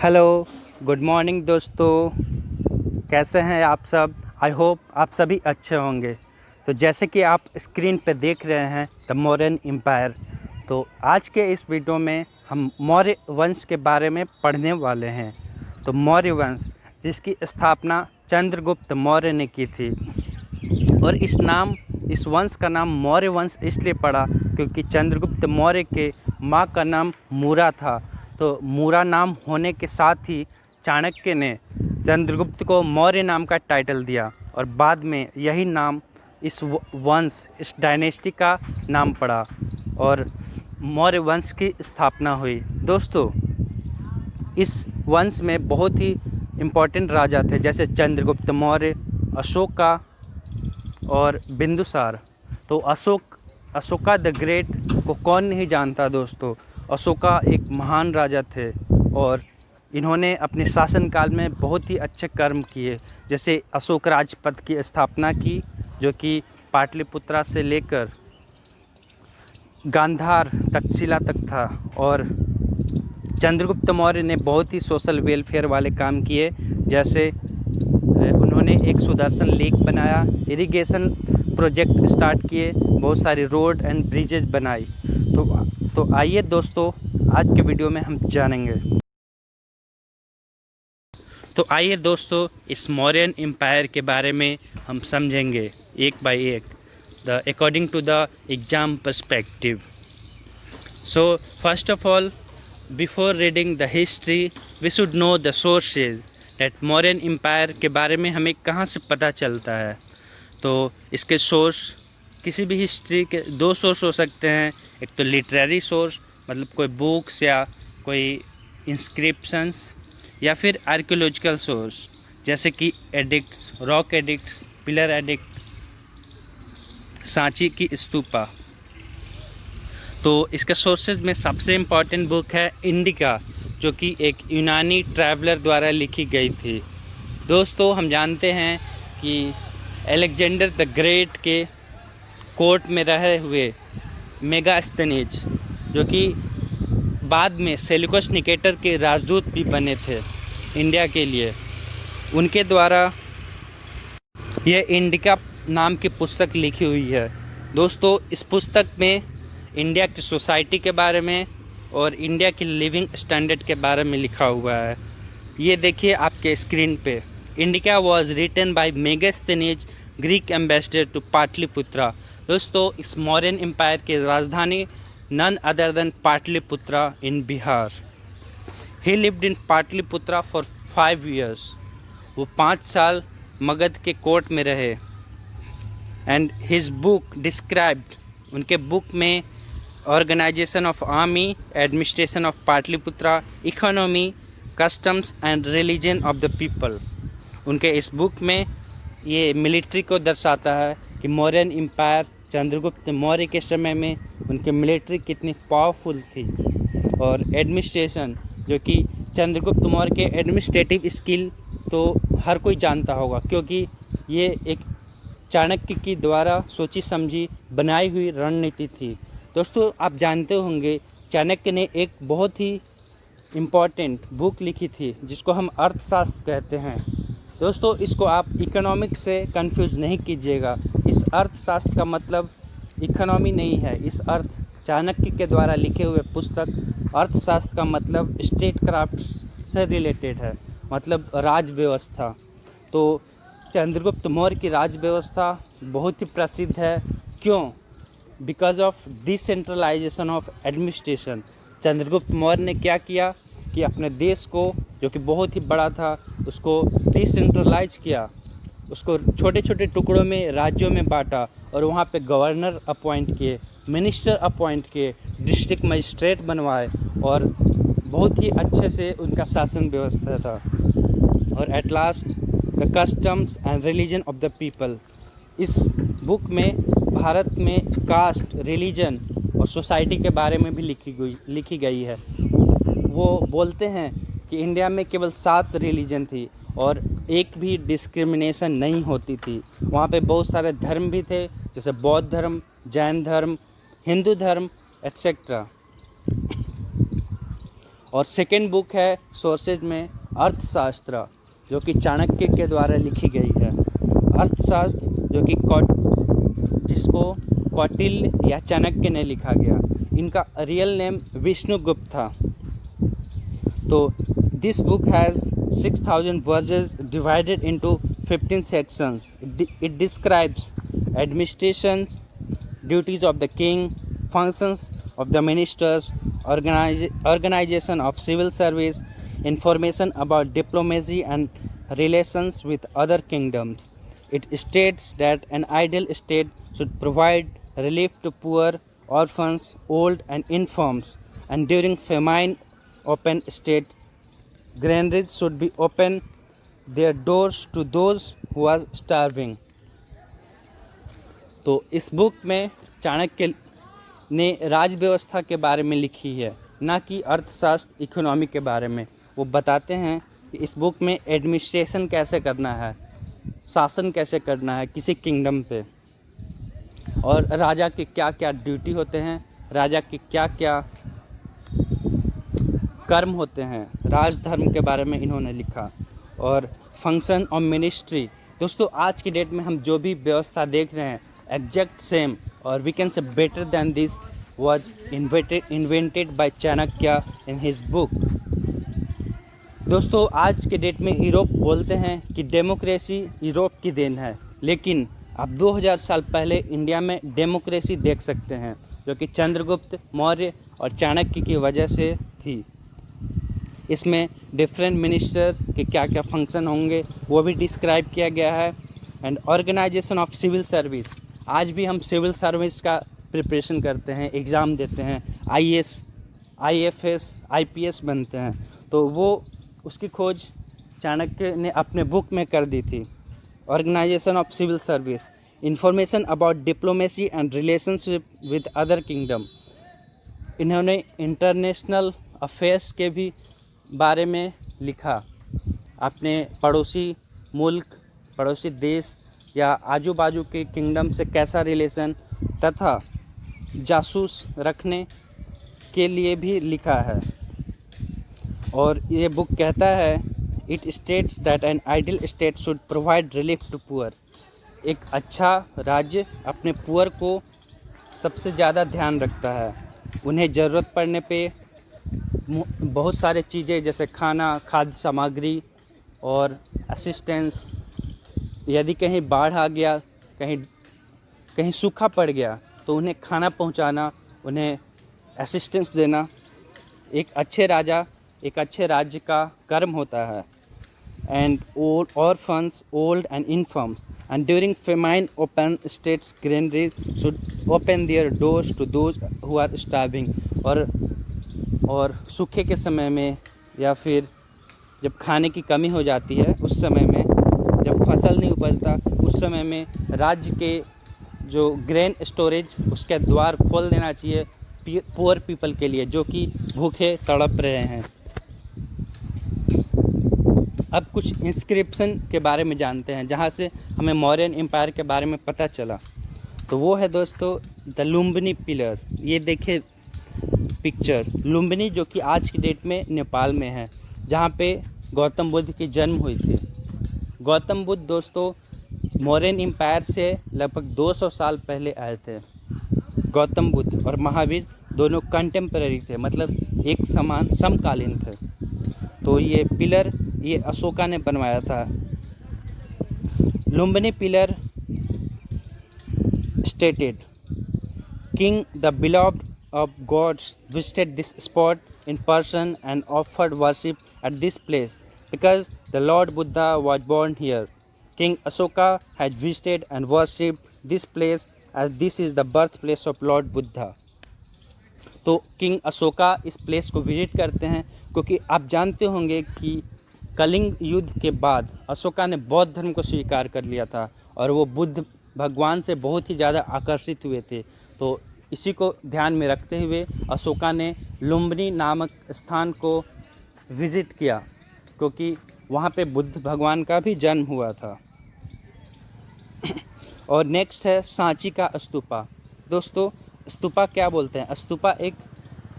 Hello, good morning दोस्तों। कैसे हैं आप सब? आई होप आप सभी अच्छे होंगे। तो जैसे कि आप स्क्रीन पे देख रहे हैं द मौर्यन एम्पायर, तो आज के इस वीडियो में हम मौर्य वंश के बारे में पढ़ने वाले हैं। तो मौर्य वंश जिसकी स्थापना चंद्रगुप्त मौर्य ने की थी, और इस वंश का नाम मौर्य वंश इसलिए पड़ा क्योंकि चंद्रगुप्त मौर्य के माँ का नाम मूरा था। तो मूरा नाम होने के साथ ही चाणक्य ने चंद्रगुप्त को मौर्य नाम का टाइटल दिया, और बाद में यही नाम इस डायनेस्टी का नाम पड़ा और मौर्य वंश की स्थापना हुई। दोस्तों, इस वंश में बहुत ही इम्पोर्टेंट राजा थे, जैसे चंद्रगुप्त मौर्य, अशोका और बिंदुसार। तो अशोका द ग्रेट को कौन नहीं जानता दोस्तों। अशोका एक महान राजा थे और इन्होंने अपने शासनकाल में बहुत ही अच्छे कर्म किए, जैसे अशोक राजपथ की स्थापना की, जो कि पाटलिपुत्रा से लेकर गांधार तक्षशिला तक था। और चंद्रगुप्त मौर्य ने बहुत ही सोशल वेलफेयर वाले काम किए, जैसे उन्होंने एक सुदर्शन लेक बनाया, इरिगेशन प्रोजेक्ट स्टार्ट किए, बहुत सारे रोड एंड ब्रिजेज बनाई। तो आइए दोस्तों, आज के वीडियो में हम जानेंगे। तो आइए दोस्तों, इस मौर्यन एम्पायर के बारे में हम समझेंगे एक बाय एक, according to the exam perspective. So first of all, before reading the history we should know the sources that Mauryan empire के बारे में हमें कहाँ से पता चलता है। तो इसके सोर्स, किसी भी हिस्ट्री के दो सोर्स हो सकते हैं। एक तो लिटरेरी सोर्स, मतलब कोई बुक्स या कोई इंस्क्रिप्शंस, या फिर आर्कियोलॉजिकल सोर्स जैसे कि addicts, rock addicts, pillar addict, Sanchi की स्तूपा। तो इसके सोर्सेज में सबसे इम्पॉर्टेंट बुक है इंडिका, जो कि एक यूनानी ट्रैवलर द्वारा लिखी गई थी। दोस्तों, हम जानते हैं कि अलेक्जेंडर द ग्रेट के कोर्ट में रहे हुए मेगास्थनीज, जो कि बाद में सेल्यूकस निकेटर के राजदूत भी बने थे इंडिया के लिए, उनके द्वारा यह इंडिका नाम की पुस्तक लिखी हुई है। दोस्तों, इस पुस्तक में इंडिया की सोसाइटी के बारे में और इंडिया की लिविंग स्टैंडर्ड के बारे में लिखा हुआ है। ये देखिए आपके स्क्रीन पे। Indica was written by Megasthenes, Greek ambassador to Pataliputra. दोस्तों, इस मौर्यन एम्पायर की राजधानी none other than Pataliputra in Bihar. He lived in Pataliputra for 5 years। वो 5 साल मगध के कोर्ट में रहे। एंड हिज बुक डिस्क्राइब्ड, उनके बुक में organisation of army, administration of Pataliputra, economy, customs and religion of the people. उनके इस बुक में ये मिलिट्री को दर्शाता है कि मौर्यन एम्पायर चंद्रगुप्त मौर्य के समय में उनके मिलिट्री कितनी पावरफुल थी। और एडमिनिस्ट्रेशन, जो कि चंद्रगुप्त मौर्य के एडमिनिस्ट्रेटिव स्किल तो हर कोई जानता होगा, क्योंकि ये एक चाणक्य की द्वारा सोची समझी बनाई हुई रणनीति थी। दोस्तों, आप जानते होंगे चाणक्य ने एक बहुत ही इम्पॉर्टेंट बुक लिखी थी जिसको हम अर्थशास्त्र कहते हैं। दोस्तों, इसको आप इकोनॉमिक्स से कंफ्यूज नहीं कीजिएगा। इस अर्थशास्त्र का मतलब इकोनॉमी नहीं है। इस चाणक्य के द्वारा लिखे हुए पुस्तक अर्थशास्त्र का मतलब स्टेट क्राफ्ट से रिलेटेड है, मतलब राज व्यवस्था। तो चंद्रगुप्त मौर्य की राज व्यवस्था बहुत ही प्रसिद्ध है। क्यों? Because of decentralisation of administration. Chandragupta Maurya ने क्या किया कि अपने देश को, जो कि बहुत ही बड़ा था, उसको डिसेंट्रलाइज किया, उसको छोटे छोटे टुकड़ों में, राज्यों में बांटा, और वहाँ पे गवर्नर अपॉइंट किए, मिनिस्टर अपॉइंट किए, डिस्ट्रिक्ट मजिस्ट्रेट बनवाए, और बहुत ही अच्छे से उनका शासन व्यवस्था था। और at last the customs and religion of the people. इस बुक में भारत में कास्ट, रिलीजन और सोसाइटी के बारे में भी लिखी गई है। वो बोलते हैं कि इंडिया में केवल 7 रिलीजन थी और एक भी डिस्क्रिमिनेशन नहीं होती थी। वहाँ पे बहुत सारे धर्म भी थे, जैसे बौद्ध धर्म, जैन धर्म, हिंदू धर्म एट्सेट्रा। और सेकेंड बुक है सोर्सेज में अर्थशास्त्र, जो कि चाणक्य के द्वारा लिखी गई है। अर्थशास्त्र जो कि जिसको कौटिल्य या चाणक्य ने लिखा गया। इनका रियल नेम विष्णुगुप्त था। तो this book has 6000 versus divided into 15 sections. It describes administration, duties of the king, functions of the ministers, organization of civil service, information about diplomacy and relations with other kingdoms. It states that an ideal state should provide relief to poor, orphans, old and infirms, and during famine, open state granaries should be open their doors to those who are starving. तो इस book में चाणक्य ने राज व्यवस्था के बारे में लिखी है, ना कि अर्थशास्त्र इकोनॉमी के बारे में। वो बताते हैं कि इस बुक में एडमिनिस्ट्रेशन कैसे करना है, शासन कैसे करना है किसी किंगडम पे, और राजा के क्या क्या ड्यूटी होते हैं, राजा के क्या क्या कर्म होते हैं, राजधर्म के बारे में इन्होंने लिखा। और फंक्शन ऑफ मिनिस्ट्री, दोस्तों आज की डेट में हम जो भी व्यवस्था देख रहे हैं एग्जैक्ट सेम और we can say better than this was invented by Chanakya in his book. दोस्तों आज के डेट में यूरोप बोलते हैं कि डेमोक्रेसी यूरोप की देन है, लेकिन आप 2000 साल पहले इंडिया में डेमोक्रेसी देख सकते हैं, जो कि चंद्रगुप्त मौर्य और चाणक्य की वजह से थी। इसमें डिफरेंट मिनिस्टर के क्या क्या फंक्शन होंगे वो भी डिस्क्राइब किया गया है। And organisation of civil service, आज भी हम सिविल सर्विस का प्रिपरेशन करते हैं, एग्ज़ाम देते हैं, IAS, IFS, IPS बनते हैं। तो वो उसकी खोज चाणक्य ने अपने बुक में कर दी थी। Organisation of civil service, information about diplomacy and relationship with other kingdom, इन्होंने इंटरनेशनल अफेयर्स के भी बारे में लिखा, अपने पड़ोसी मुल्क, पड़ोसी देश या आजू बाजू के किंगडम से कैसा रिलेशन तथा जासूस रखने के लिए भी लिखा है। और ये बुक कहता है it states that an ideal state should provide relief to poor, एक अच्छा राज्य अपने पुअर को सबसे ज़्यादा ध्यान रखता है, उन्हें ज़रूरत पड़ने पे बहुत सारे चीज़ें जैसे खाना, खाद्य सामग्री और असिस्टेंस, यदि कहीं बाढ़ आ गया, कहीं सूखा पड़ गया तो उन्हें खाना पहुंचाना, उन्हें असिस्टेंस देना एक अच्छे राज्य का कर्म होता है। And orphans, old and infirms, and during famine open states granaries should open their doors to those who are starving। और सूखे के समय में या फिर जब खाने की कमी हो जाती है उस समय में, जब फसल नहीं उपजता उस समय में राज्य के जो ग्रेन स्टोरेज उसके द्वार खोल देना चाहिए पुअर पीपल के लिए, जो कि भूखे तड़प रहे हैं। अब कुछ इंस्क्रिप्शन के बारे में जानते हैं जहाँ से हमें मौर्यन एम्पायर के बारे में पता चला। तो वो है दोस्तों द लुम्बिनी पिलर। ये देखिए पिक्चर, लुम्बिनी जो कि आज की डेट में नेपाल में है, जहाँ पे गौतम बुद्ध की जन्म हुई थी। गौतम बुद्ध दोस्तों मौर्यन एम्पायर से लगभग 200 साल पहले आए थे। गौतम बुद्ध और महावीर दोनों कंटेम्पररी थे, मतलब एक समान समकालीन थे। तो ये पिलर ये अशोका ने बनवाया था। Lumbini pillar stated king the beloved of gods visited this spot in person and offered worship at this place because the Lord Buddha was born here. King Ashoka had visited and worshipped this place as this is the birthplace of Lord Buddha. तो king Ashoka इस place को visit करते हैं, क्योंकि आप जानते होंगे कि कलिंग युद्ध के बाद अशोका ने बौद्ध धर्म को स्वीकार कर लिया था और वो बुद्ध भगवान से बहुत ही ज़्यादा आकर्षित हुए थे। तो इसी को ध्यान में रखते हुए अशोका ने लुम्बिनी नामक स्थान को विज़िट किया, क्योंकि वहाँ पे बुद्ध भगवान का भी जन्म हुआ था। और नेक्स्ट है सांची का स्तूपा। दोस्तों स्तूपा क्या बोलते हैं? स्तूपा एक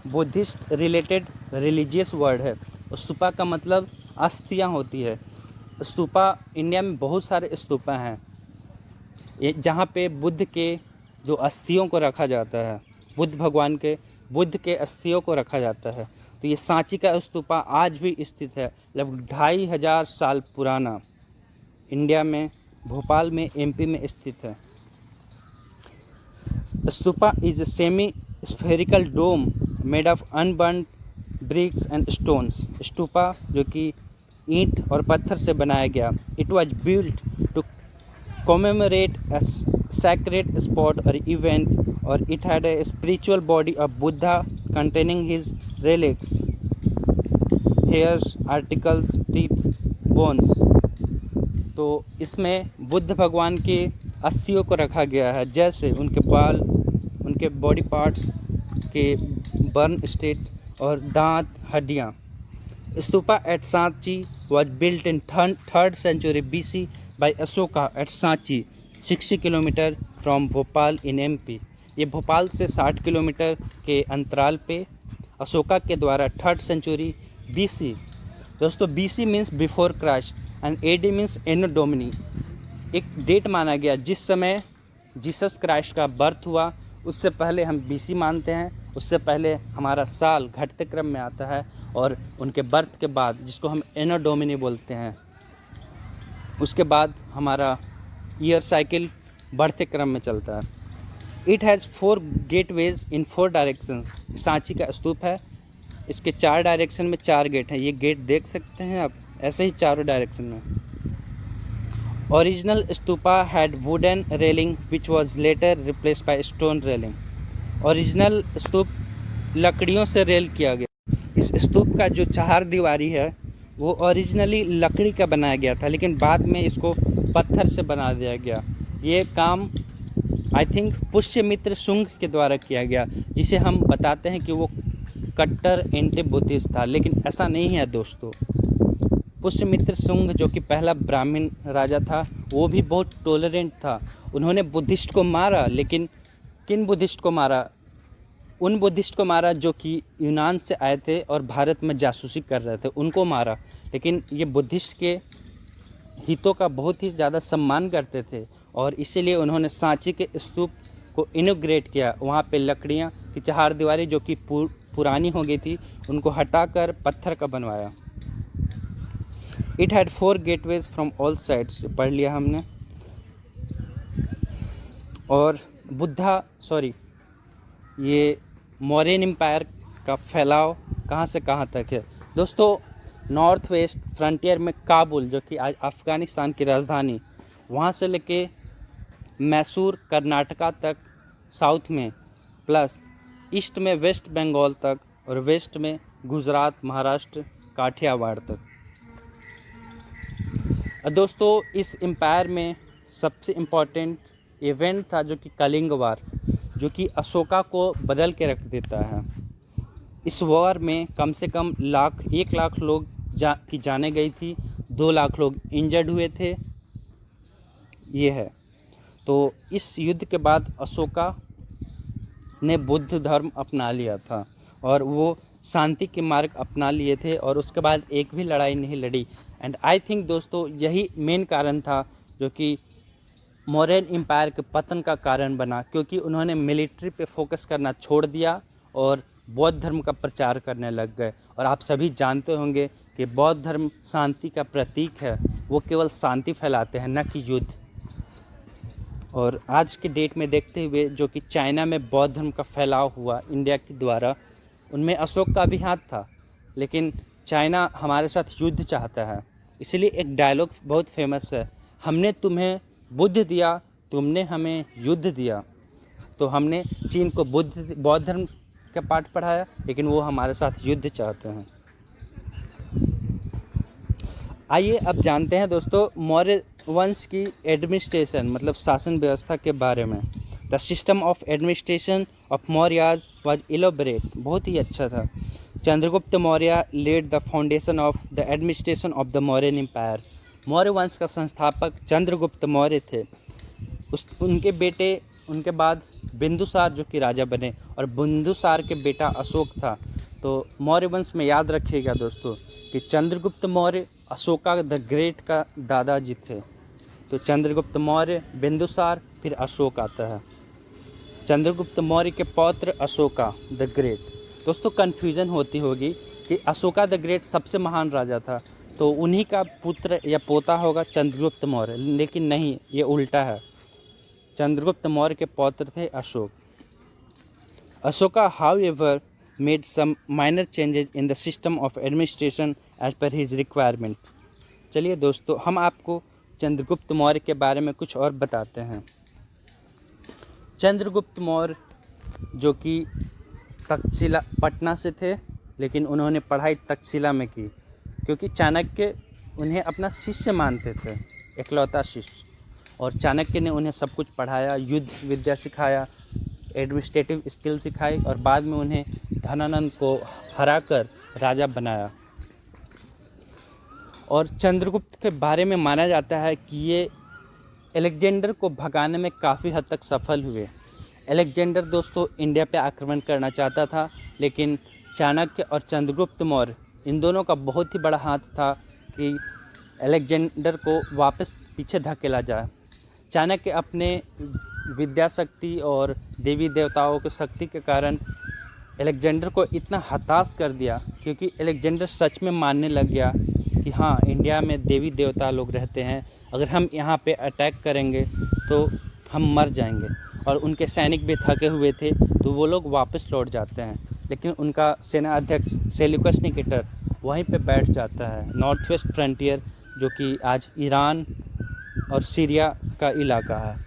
बुद्धिस्ट रिलेटेड रिलीजियस वर्ड है। स्तूपा का मतलब अस्थियाँ होती है। स्तूपा इंडिया में बहुत सारे स्तूपा हैं ये जहाँ पे बुद्ध के जो अस्थियों को रखा जाता है, बुद्ध भगवान के बुद्ध के अस्थियों को रखा जाता है। तो ये सांची का स्तूपा आज भी स्थित है, लगभग 2500 साल पुराना, इंडिया में भोपाल में एमपी में स्थित है। Stupa is a semi-spherical dome made of unburnt bricks and stones. Stupa जो कि ईंट और पत्थर से बनाया गया। It was built to commemorate a sacred spot or event, or it had a spiritual body of Buddha containing his relics, hairs, articles, teeth, bones. तो इसमें बुद्ध भगवान के अस्थियों को रखा गया है, जैसे उनके बाल, उनके बॉडी पार्ट्स के बर्न स्टेट और दांत, हड्डियाँ। Stupa at Sanchi was built in 3rd century BC by Ashoka at Sanchi, 60 kilometre from Bhopal in MP। ये भोपाल से 60 किलोमीटर के अंतराल पे अशोका के द्वारा 3rd सेंचुरी BC। दोस्तों BC means before Christ and AD means Anno Domini. एक डेट माना गया जिस समय जीसस क्राइस्ट का बर्थ हुआ, उससे पहले हम BC मानते हैं। उससे पहले हमारा साल घटते क्रम में आता है, और उनके बर्थ के बाद, जिसको हम एनो डोमिनी बोलते हैं, उसके बाद हमारा ईयर साइकिल बढ़ते क्रम में चलता है। It has 4 gateways in 4 directions. Sanchi का स्तूप है, इसके 4 डायरेक्शन में 4 गेट हैं। ये गेट देख सकते हैं आप, ऐसे ही चारों डायरेक्शन में। Original stupa had wooden railing which was later replaced by stone railing. Original stupa लकड़ियों से रेल किया गया। इस स्तूप का जो 4 दीवारी है वो ओरिजिनली लकड़ी का बनाया गया था, लेकिन बाद में इसको पत्थर से बना दिया गया। ये काम आई थिंक पुष्यमित्र शुंग के द्वारा किया गया, जिसे हम बताते हैं कि वो कट्टर एंटी बुद्धिस्ट था, लेकिन ऐसा नहीं है दोस्तों। पुष्यमित्र शुंग जो कि पहला ब्राह्मण राजा था, वो भी बहुत टॉलरेंट था। उन्होंने बुद्धिस्ट को मारा, लेकिन किन बुद्धिस्ट को मारा? उन बुद्धिस्ट को मारा जो कि यूनान से आए थे और भारत में जासूसी कर रहे थे, उनको मारा। लेकिन ये बुद्धिस्ट के हितों का बहुत ही ज़्यादा सम्मान करते थे, और इसीलिए उन्होंने सांची के स्तूप को इनोग्रेट किया। वहाँ पे लकड़ियाँ की 4 दीवारें जो कि पुरानी हो गई थी, उनको हटाकर पत्थर का बनवाया। It had 4 gateways from all sides, पढ़ लिया हमने। और ये मौर्यन एम्पायर का फैलाव कहाँ से कहाँ तक है दोस्तों? नॉर्थ वेस्ट फ्रंटियर में काबुल, जो कि आज अफ़गानिस्तान की राजधानी, वहाँ से लेके मैसूर कर्नाटका तक साउथ में, प्लस ईस्ट में वेस्ट बंगाल तक, और वेस्ट में गुजरात, महाराष्ट्र, काठियावाड़ तक। दोस्तों इस एम्पायर में सबसे इम्पॉर्टेंट इवेंट था जो कि कलिंग वार, जो कि अशोका को बदल के रख देता है। इस वॉर में कम से कम 1 लाख लोग की जाने गई थी, 2 लाख लोग इंजर्ड हुए थे। ये है। तो इस युद्ध के बाद अशोका ने बुद्ध धर्म अपना लिया था, और वो शांति के मार्ग अपना लिए थे, और उसके बाद एक भी लड़ाई नहीं लड़ी। एंड आई थिंक दोस्तों यही मेन कारण था जो कि मौर्यन एम्पायर के पतन का कारण बना, क्योंकि उन्होंने मिलिट्री पे फोकस करना छोड़ दिया और बौद्ध धर्म का प्रचार करने लग गए। और आप सभी जानते होंगे कि बौद्ध धर्म शांति का प्रतीक है, वो केवल शांति फैलाते हैं, न कि युद्ध। और आज के डेट में देखते हुए जो कि चाइना में बौद्ध धर्म का फैलाव हुआ इंडिया के द्वारा, उनमें अशोक का भी हाथ था, लेकिन चाइना हमारे साथ युद्ध चाहता है। इसलिए एक डायलॉग बहुत फेमस है, हमने तुम्हें बुद्ध दिया, तुमने हमें युद्ध दिया। तो हमने चीन को बौद्ध धर्म का पाठ पढ़ाया, लेकिन वो हमारे साथ युद्ध चाहते हैं। आइए अब जानते हैं दोस्तों मौर्य वंश की एडमिनिस्ट्रेशन मतलब शासन व्यवस्था के बारे में। The system of administration of Mauryas was elaborate, बहुत ही अच्छा था। Chandragupta Maurya led the foundation of the administration of the Mauryan empire. Maurya वंश का संस्थापक चंद्रगुप्त मौर्य थे। उनके बेटे, उनके बाद बिंदुसार जो कि राजा बने, और बिंदुसार के बेटा अशोक था। तो मौर्य वंश में याद रखिएगा दोस्तों कि चंद्रगुप्त मौर्य अशोका द ग्रेट का दादाजी थे। तो चंद्रगुप्त मौर्य, बिंदुसार, फिर अशोक आता है। चंद्रगुप्त मौर्य के पौत्र अशोका द ग्रेट। दोस्तों कन्फ्यूज़न होती होगी कि अशोका द ग्रेट सबसे महान राजा था, तो उन्हीं का पुत्र या पोता होगा चंद्रगुप्त मौर्य, लेकिन नहीं, ये उल्टा है। चंद्रगुप्त मौर्य के पौत्र थे Ashok. Ashoka however made some minor changes in the system of administration as per his requirement. चलिए दोस्तों, हम आपको चंद्रगुप्त मौर्य के बारे में कुछ और बताते हैं। चंद्रगुप्त मौर्य जो कि तक्षशिला पटना से थे, लेकिन उन्होंने पढ़ाई तक्षशिला में की, क्योंकि चाणक्य उन्हें अपना शिष्य मानते थे, इकलौता शिष्य। और चाणक्य ने उन्हें सब कुछ पढ़ाया, युद्ध विद्या सिखाया, एडमिनिस्ट्रेटिव स्किल सिखाई, और बाद में उन्हें धनानंद को हराकर राजा बनाया। और चंद्रगुप्त के बारे में माना जाता है कि ये अलेक्जेंडर को भगाने में काफ़ी हद तक सफल हुए। अलेक्जेंडर दोस्तों इंडिया पे आक्रमण करना चाहता था, लेकिन चाणक्य और चंद्रगुप्त मौर्य इन दोनों का बहुत ही बड़ा हाथ था कि अलेक्जेंडर को वापस पीछे धकेला जाए। चाणक्य अपने विद्या शक्ति और देवी देवताओं की शक्ति के कारण अलेक्जेंडर को इतना हताश कर दिया, क्योंकि अलेक्जेंडर सच में मानने लग गया कि हाँ, इंडिया में देवी देवता लोग रहते हैं, अगर हम यहाँ पे अटैक करेंगे तो हम मर जाएंगे। और उनके सैनिक भी थके हुए थे, तो वो लोग वापस लौट जाते हैं। लेकिन उनका सेना अध्यक्ष सेल्यूकस निकेटर वहीं पे बैठ जाता है, नॉर्थ वेस्ट फ्रंटियर, जो कि आज ईरान और सीरिया का इलाका है।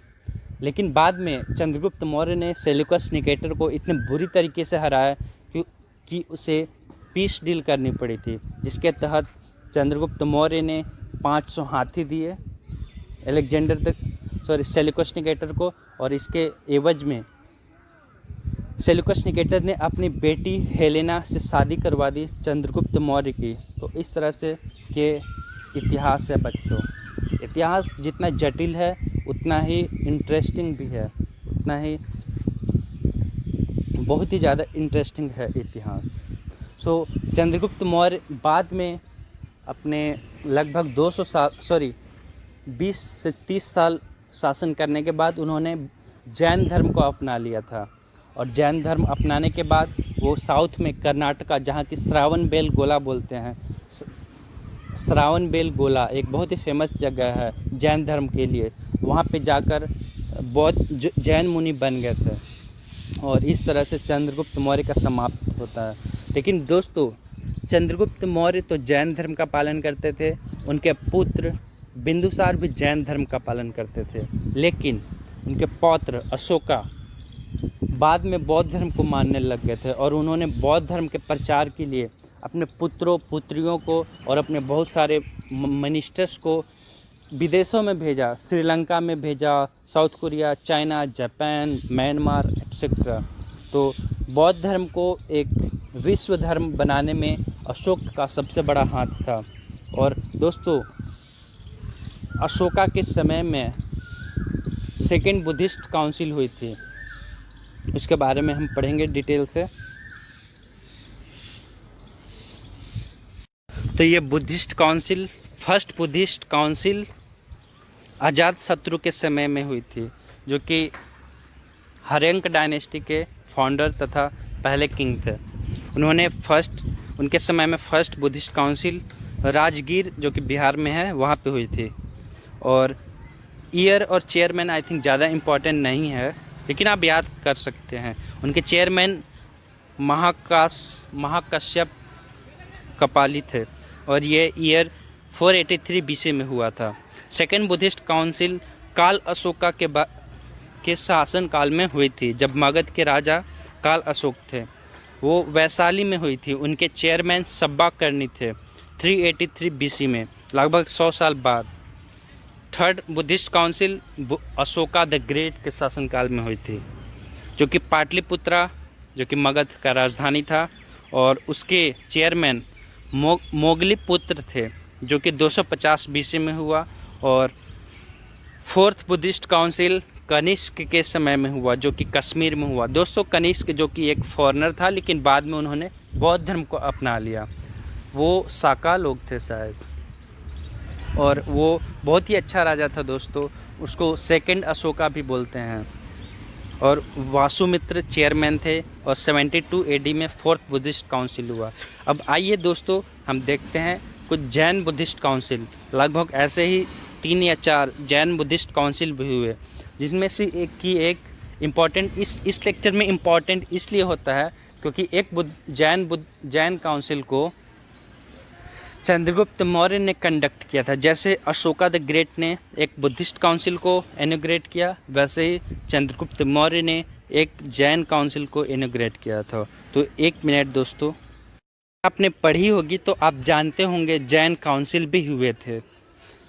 लेकिन बाद में चंद्रगुप्त मौर्य ने सेल्यूकस निकेटर को इतने बुरी तरीके से हराया कि उसे पीस डील करनी पड़ी थी, जिसके तहत चंद्रगुप्त मौर्य ने 500 हाथी दिए सेल्यूकस निकेटर को, और इसके एवज में सेल्यूकस निकेटर ने अपनी बेटी हेलेना से शादी करवा दी चंद्रगुप्त मौर्य की। तो इस तरह से के इतिहास है बच्चों। इतिहास जितना जटिल है उतना ही इंटरेस्टिंग भी है, उतना ही बहुत ही ज़्यादा इंटरेस्टिंग है इतिहास। चंद्रगुप्त मौर्य बाद में अपने लगभग 20 से 30 साल शासन करने के बाद उन्होंने जैन धर्म को अपना लिया था। और जैन धर्म अपनाने के बाद वो साउथ में कर्नाटका, जहाँ की श्रावणबेलगोला बोलते हैं, श्रावणबेलगोला एक बहुत ही फेमस जगह है जैन धर्म के लिए, वहाँ पे जाकर बौद्ध जैन मुनि बन गए थे। और इस तरह से चंद्रगुप्त मौर्य का समाप्त होता है। लेकिन दोस्तों चंद्रगुप्त मौर्य तो जैन धर्म का पालन करते थे, उनके पुत्र बिंदुसार भी जैन धर्म का पालन करते थे, लेकिन उनके पौत्र अशोका बाद में बौद्ध धर्म को मानने लग गए थे। और उन्होंने बौद्ध धर्म के प्रचार के लिए अपने पुत्रों पुत्रियों को और अपने बहुत सारे मिनिस्टर्स को विदेशों में भेजा, श्रीलंका में भेजा, south Korea, China, Japan, Myanmar etcetera. तो बौद्ध धर्म को एक विश्व धर्म बनाने में अशोक का सबसे बड़ा हाथ था। और दोस्तों अशोका के समय में सेकेंड बुद्धिस्ट काउंसिल हुई थी, उसके बारे में हम पढ़ेंगे डिटेल से। तो ये Buddhist council, first Buddhist council Ajatashatru के समय में हुई थी, जो कि हर्यंक डायनेस्टी के फाउंडर तथा पहले किंग थे। उनके समय में फर्स्ट बुद्धिस्ट काउंसिल राजगीर, जो कि बिहार में है, वहाँ पे हुई थी। और ईयर और चेयरमैन आई थिंक ज़्यादा इम्पोर्टेंट नहीं है, लेकिन आप याद कर सकते हैं। उनके चेयरमैन महाकश्यप कपाली थे, और ये ईयर 483 BC में हुआ था। सेकेंड बुद्धिस्ट काउंसिल काल अशोका के शासन काल में हुई थी, जब मगध के राजा काल अशोक थे। वो वैशाली में हुई थी। उनके चेयरमैन सब्बाकर्णी थे 383 BC में, लगभग 100 साल बाद। Third Buddhist council Ashoka the great के शासनकाल में हुई थी, जो कि पाटलिपुत्रा, जो कि मगध का राजधानी था, और उसके चेयरमैन मोगलीपुत्र थे, जो कि 250 BC में हुआ। और फोर्थ बुद्धिस्ट काउंसिल कनिष्क के समय में हुआ, जो कि कश्मीर में हुआ। दोस्तों कनिष्क जो कि एक फॉरेनर था, लेकिन बाद में उन्होंने बौद्ध धर्म को अपना लिया। वो साका लोग थे शायद, और वो बहुत ही अच्छा राजा था दोस्तों। उसको सेकंड अशोका भी बोलते हैं। और वासुमित्र चेयरमैन थे, और 72 एडी में फोर्थ बुद्धिस्ट काउंसिल हुआ। अब आइए दोस्तों हम देखते हैं कुछ जैन बुद्धिस्ट काउंसिल। लगभग ऐसे ही 3 या 4 जैन बुद्धिस्ट काउंसिल भी हुए, जिसमें से एक इम्पॉर्टेंट इस लेक्चर में इम्पॉर्टेंट इसलिए होता है क्योंकि एक जैन काउंसिल को चंद्रगुप्त मौर्य ने कंडक्ट किया था। जैसे अशोका द ग्रेट ने एक बुद्धिस्ट काउंसिल को इनॉग्रेट किया, वैसे ही चंद्रगुप्त मौर्य ने एक जैन काउंसिल को इनॉग्रेट किया था। तो 1 मिनट दोस्तों, आपने पढ़ी होगी तो आप जानते होंगे जैन काउंसिल भी हुए थे,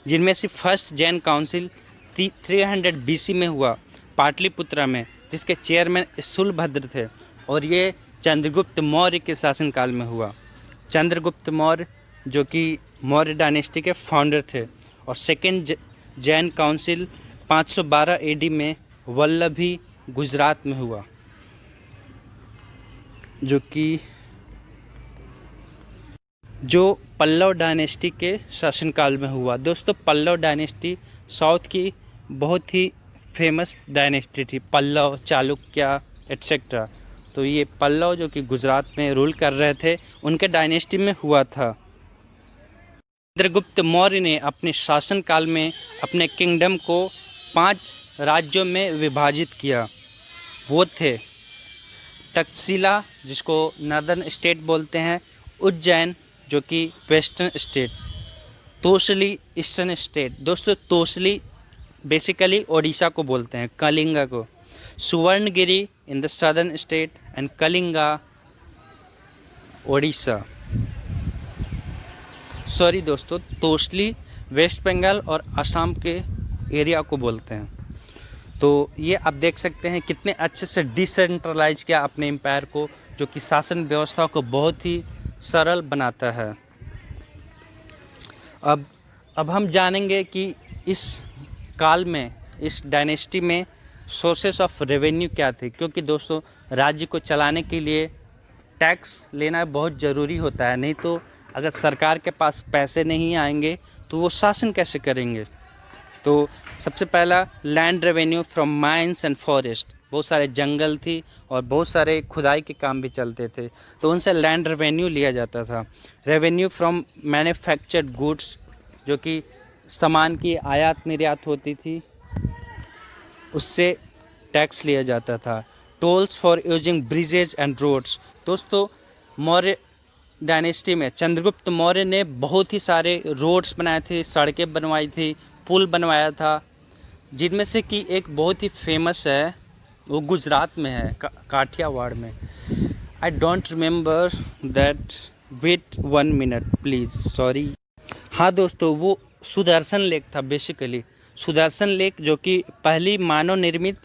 जिनमें से फर्स्ट जैन काउंसिल 300 BC में हुआ पाटलिपुत्रा में, जिसके चेयरमैन स्थूलभद्र थे, और ये चंद्रगुप्त मौर्य के शासनकाल में हुआ। चंद्रगुप्त मौर्य जो कि मौर्य डायनेस्टी के फाउंडर थे। और सेकेंड जैन काउंसिल 512 एडी में वल्लभी गुजरात में हुआ, जो पल्लव डायनेस्टी के शासनकाल में हुआ। दोस्तों पल्लव डायनेस्टी साउथ की बहुत ही फेमस डायनेस्टी थी, पल्लव, चालुक्य एट्सेट्रा। तो ये पल्लव जो कि गुजरात में रूल कर रहे थे, उनके डायनेस्टी में हुआ था। चंद्रगुप्त मौर्य ने अपने शासनकाल में अपने किंगडम को 5 राज्यों में विभाजित किया। वो थे तक्षशिला, जिसको नॉर्दर्न स्टेट बोलते हैं, उज्जैन जो कि वेस्टर्न स्टेट, तोसली ईस्टर्न स्टेट। दोस्तों तोसली बेसिकली ओडिशा को बोलते हैं, कलिंगा को, Suvarnagiri in the southern state and Kalinga Odisha. Sorry दोस्तों, तोसली वेस्ट बंगाल और असम के एरिया को बोलते हैं। तो ये आप देख सकते हैं कितने अच्छे से डिसेंट्रलाइज किया अपने एम्पायर को, जो कि शासन व्यवस्था को बहुत ही सरल बनाता है। अब हम जानेंगे कि इस काल में, इस डायनेस्टी में सोर्सेस ऑफ रेवेन्यू क्या थे, क्योंकि दोस्तों राज्य को चलाने के लिए टैक्स लेना बहुत ज़रूरी होता है। नहीं तो अगर सरकार के पास पैसे नहीं आएंगे तो वो शासन कैसे करेंगे। तो सबसे पहला land revenue from mines and forest. बहुत सारे जंगल थी और बहुत सारे खुदाई के काम भी चलते थे, तो उनसे लैंड रेवेन्यू लिया जाता था। रेवेन्यू फ्रॉम मैन्युफैक्चर्ड गुड्स, जो कि सामान की आयात निर्यात होती थी, उससे टैक्स लिया जाता था। Tolls for using bridges and roads. दोस्तों मौर्य डायनेस्टी में चंद्रगुप्त मौर्य ने बहुत ही सारे रोड्स बनाए थे, सड़कें बनवाई थी, पुल बनवाया था, जिनमें से कि एक बहुत ही फेमस है, वो गुजरात में है, काठियावाड़ में। I don't remember that, wait 1 minute please, sorry. हाँ दोस्तों, वो सुदर्शन लेक था बेसिकली। सुदर्शन लेक जो कि पहली मानव निर्मित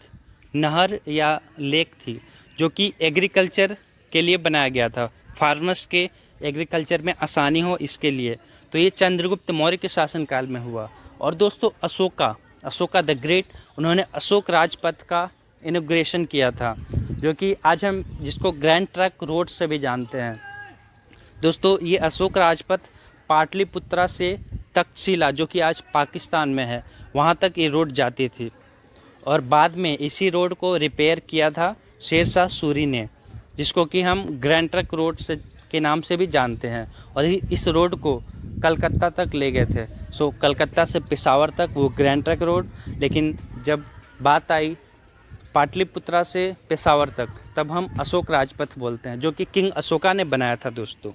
नहर या लेक थी, जो कि एग्रीकल्चर के लिए बनाया गया था, फार्मर्स के एग्रीकल्चर में आसानी हो इसके लिए। तो ये चंद्रगुप्त मौर्य के शासनकाल में हुआ। और दोस्तों अशोका द ग्रेट, उन्होंने अशोक राजपथ का इनॉग्रेशन किया था, जो कि आज हम जिसको ग्रैंड ट्रंक रोड से भी जानते हैं। दोस्तों ये अशोक राजपथ पाटलिपुत्रा से तक्षशिला, जो कि आज पाकिस्तान में है, वहाँ तक ये रोड जाती थी। और बाद में इसी रोड को रिपेयर किया था शेरशाह सूरी ने, जिसको कि हम ग्रैंड ट्रंक रोड से के नाम से भी जानते हैं। और इस रोड को कलकत्ता तक ले गए थे। सो कलकत्ता से पेशावर तक वो ग्रैंड ट्रंक रोड, लेकिन जब बात आई पाटलिपुत्रा से पेशावर तक, तब हम अशोक राजपथ बोलते हैं, जो कि किंग अशोका ने बनाया था दोस्तों।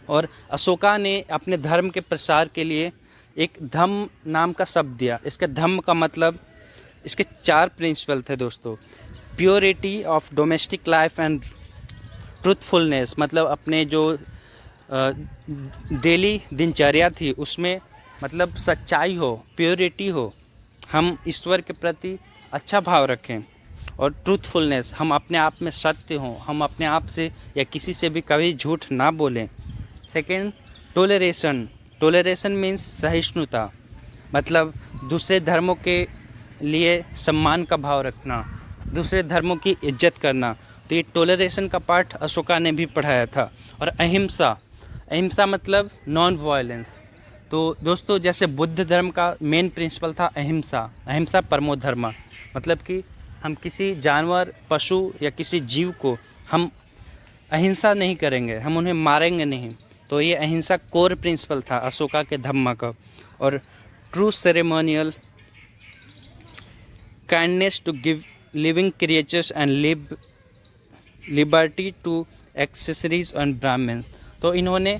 और अशोका ने अपने धर्म के प्रसार के लिए एक धम्म नाम का शब्द दिया। इसके धम्म का मतलब, इसके 4 प्रिंसिपल थे दोस्तों। Purity of domestic life and truthfulness, मतलब अपने जो डेली दिनचर्या थी उसमें मतलब सच्चाई हो, प्योरिटी हो, हम ईश्वर के प्रति अच्छा भाव रखें। और ट्रूथफुलनेस, हम अपने आप में सत्य हों, हम अपने आप से या किसी से भी कभी झूठ ना बोलें। सेकेंड टोलरेशन मीन्स सहिष्णुता, मतलब दूसरे धर्मों के लिए सम्मान का भाव रखना, दूसरे धर्मों की इज्जत करना, तो ये टॉलरेशन का पाठ अशोका ने भी पढ़ाया था। और अहिंसा, अहिंसा मतलब नॉन वायलेंस। तो दोस्तों जैसे बुद्ध धर्म का मेन प्रिंसिपल था अहिंसा, अहिंसा परमो धर्म, मतलब कि हम किसी जानवर, पशु या किसी जीव को हम अहिंसा नहीं करेंगे, हम उन्हें मारेंगे नहीं। तो ये अहिंसा कोर प्रिंसिपल था अशोका के धम्म का। और true ceremonial kindness to give living creatures and liberty to accessories and Brahmans. तो इन्होंने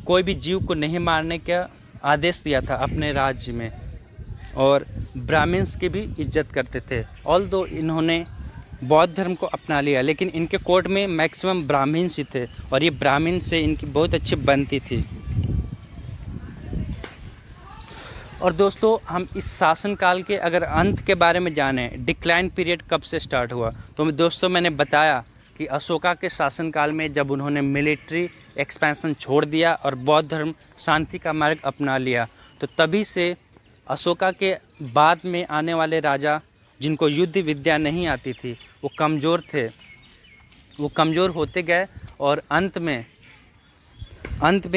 कोई भी जीव को नहीं मारने का आदेश दिया था अपने राज्य में, और ब्राह्मण्स की भी इज्जत करते थे। ऑल्दो इन्होंने बौद्ध धर्म को अपना लिया, लेकिन इनके कोर्ट में मैक्सिमम ब्राह्मण्स ही थे, और ये ब्राह्मण से इनकी बहुत अच्छी बनती थी। और दोस्तों हम इस शासनकाल के अगर अंत के बारे में जाने, डिक्लाइन पीरियड कब से स्टार्ट हुआ, तो दोस्तों मैंने बताया कि अशोका के शासनकाल में जब उन्होंने मिलिट्री एक्सपेंशन छोड़ दिया और बौद्ध धर्म शांति का मार्ग अपना लिया, तो तभी से अशोका के बाद में आने वाले राजा जिनको युद्ध विद्या नहीं आती थी, वो कमज़ोर थे, वो कमज़ोर होते गए। और अंत में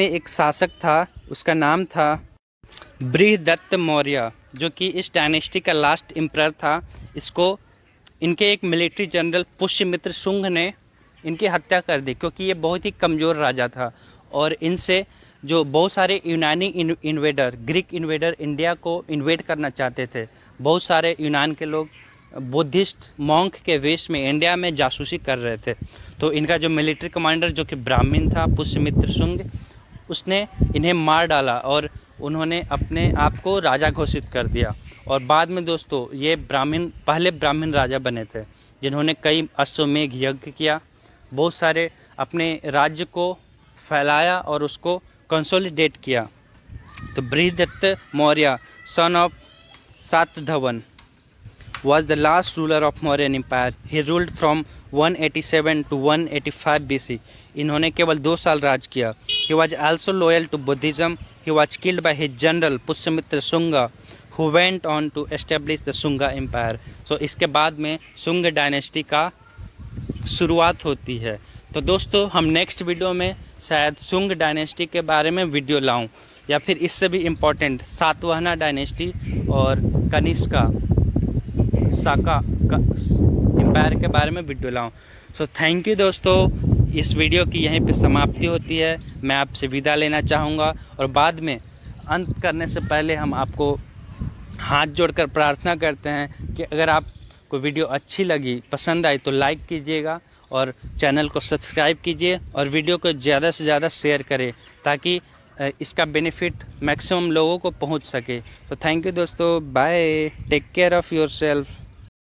एक शासक था, उसका नाम था बृहदत्त मौर्य, जो कि इस डायनेस्टी का लास्ट एम्परर था। इसको इनके एक मिलिट्री जनरल पुष्यमित्र शुंग ने इनकी हत्या कर दी, क्योंकि ये बहुत ही कमज़ोर राजा था। और इनसे जो बहुत सारे यूनानी इन्वेडर, ग्रीक इन्वेडर इंडिया को इन्वेड करना चाहते थे। बहुत सारे यूनान के लोग बुद्धिस्ट मॉन्क के वेश में इंडिया में जासूसी कर रहे थे। तो इनका जो मिलिट्री कमांडर जो कि ब्राह्मण था, पुष्यमित्र शुंग, उसने इन्हें मार डाला और उन्होंने अपने आप को राजा घोषित कर दिया। और बाद में दोस्तों ये पहले ब्राह्मण राजा बने थे, जिन्होंने कई अश्वमेघ यज्ञ किया, बहुत सारे अपने राज्य को फैलाया और उसको कंसोलिडेट किया। तो Brihadratha Maurya, son of Satadhanvan, was the last ruler of Mauryan Empire. He ruled from 187 to 185 BC. इन्होंने केवल 2 साल राज किया। He was also loyal to Buddhism. He was killed by his general Pushyamitra Shunga, who went on to establish the Shunga Empire. So इसके बाद में Shunga dynasty का शुरुआत होती है। तो दोस्तों हम नेक्स्ट वीडियो में शायद शुंग डायनेस्टी के बारे में वीडियो लाऊं, या फिर इससे भी इम्पोर्टेंट सातवाहना डायनेस्टी और कनिष्का साका एम्पायर के बारे में वीडियो लाऊं। सो थैंक यू दोस्तों, इस वीडियो की यहीं पे समाप्ति होती है। मैं आपसे विदा लेना चाहूँगा, और बाद में अंत करने से पहले हम आपको हाथ जोड़कर प्रार्थना करते हैं कि अगर आपको वीडियो अच्छी लगी, पसंद आई, तो लाइक कीजिएगा और चैनल को सब्सक्राइब कीजिए और वीडियो को ज़्यादा से ज़्यादा शेयर करें, ताकि इसका बेनिफिट मैक्सिमम लोगों को पहुंच सके। तो थैंक यू दोस्तों, bye, take care of yourself.